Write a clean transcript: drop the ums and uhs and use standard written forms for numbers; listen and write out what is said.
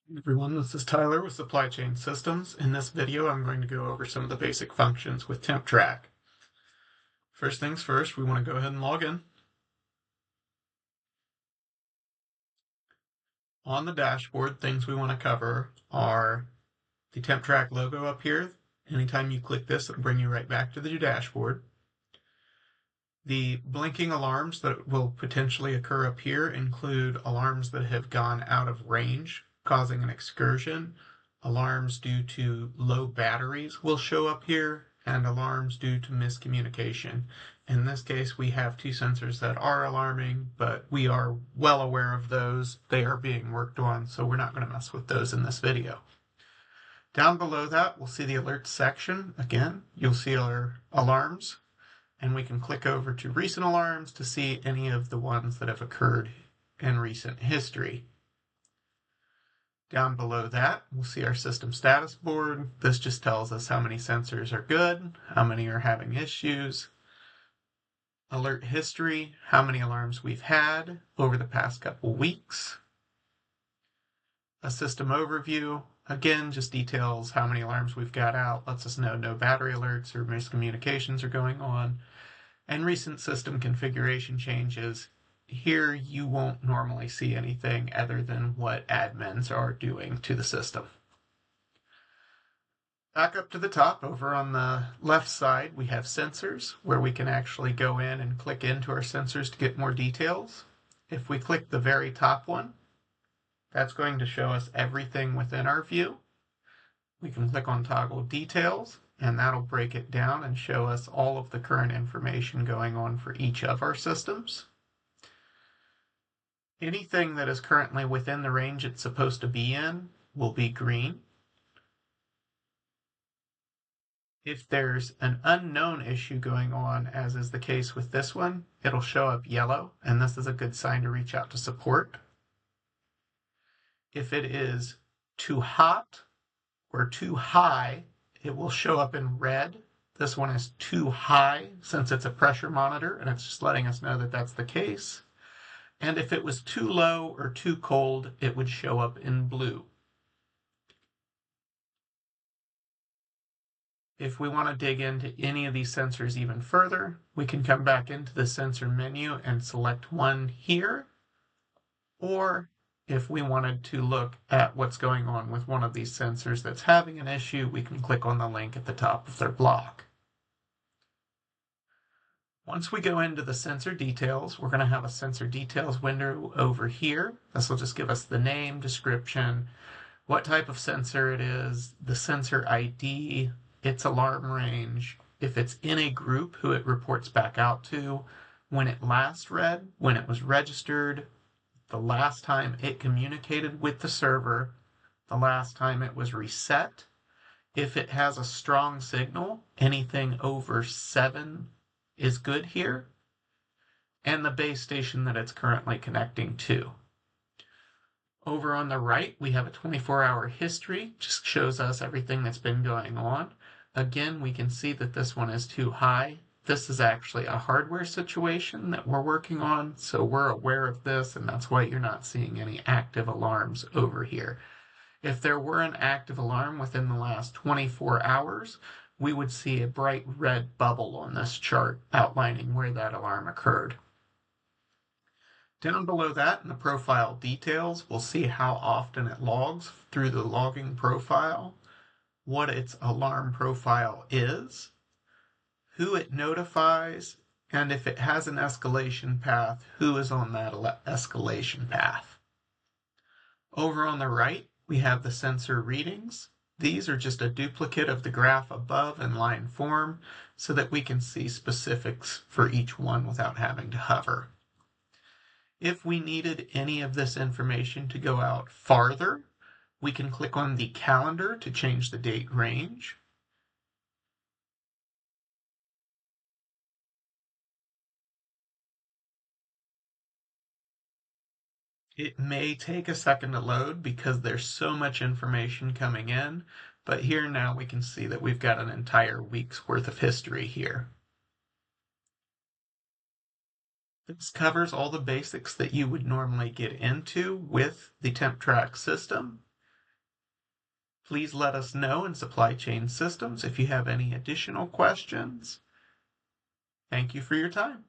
Hey everyone, this is Tyler with Supply Chain Systems. In this video, I'm going to go over some of the basic functions with TempTrak. First things first, we want to go ahead and log in. On the dashboard, things we want to cover are the TempTrak logo up here. Anytime you click this, it'll bring you right back to the dashboard. The blinking alarms that will potentially occur up here include alarms that have gone out of range, causing an excursion. Alarms due to low batteries will show up here, and alarms due to miscommunication. In this case, we have two sensors that are alarming, but we are well aware of those. They are being worked on, so we're not going to mess with those in this video. Down below that, we'll see the alerts section. Again, you'll see our alarms, and we can click over to recent alarms to see any of the ones that have occurred in recent history. Down below that, we'll see our system status board. This just tells us how many sensors are good, how many are having issues. Alert history, how many alarms we've had over the past couple weeks. A system overview, again, just details how many alarms we've got out, lets us know no battery alerts or miscommunications are going on. And recent system configuration changes. Here you won't normally see anything other than what admins are doing to the system. Back up to the top, over on the left side, we have sensors, where we can actually go in and click into our sensors to get more details. If we click the very top one, that's going to show us everything within our view. We can click on toggle details, and that'll break it down and show us all of the current information going on for each of our systems. Anything that is currently within the range it's supposed to be in will be green. If there's an unknown issue going on, as is the case with this one, it'll show up yellow, and this is a good sign to reach out to support. If it is too hot or too high, it will show up in red. This one is too high since it's a pressure monitor, and it's just letting us know that that's the case. And if it was too low or too cold, it would show up in blue. If we want to dig into any of these sensors even further, we can come back into the sensor menu and select one here. Or if we wanted to look at what's going on with one of these sensors that's having an issue, we can click on the link at the top of their block. Once we go into the sensor details, we're going to have a sensor details window over here. This will just give us the name, description, what type of sensor it is, the sensor ID, its alarm range, if it's in a group, who it reports back out to, when it last read, when it was registered, the last time it communicated with the server, the last time it was reset. If it has a strong signal, anything over 7 is good here, and the base station that it's currently connecting to. Over on the right, we have a 24-hour history, just shows us everything that's been going on. Again, we can see that this one is too high. This is actually a hardware situation that we're working on, so we're aware of this, and that's why you're not seeing any active alarms over here. If there were an active alarm within the last 24 hours, we would see a bright red bubble on this chart outlining where that alarm occurred. Down below that in the profile details, we'll see how often it logs through the logging profile, what its alarm profile is, who it notifies, and if it has an escalation path, who is on that escalation path. Over on the right, we have the sensor readings. These are just a duplicate of the graph above in line form so that we can see specifics for each one without having to hover. If we needed any of this information to go out farther, we can click on the calendar to change the date range. It may take a second to load because there's so much information coming in, but here now we can see that we've got an entire week's worth of history here. This covers all the basics that you would normally get into with the TempTrak system. Please let us know in supply chain systems if you have any additional questions. Thank you for your time.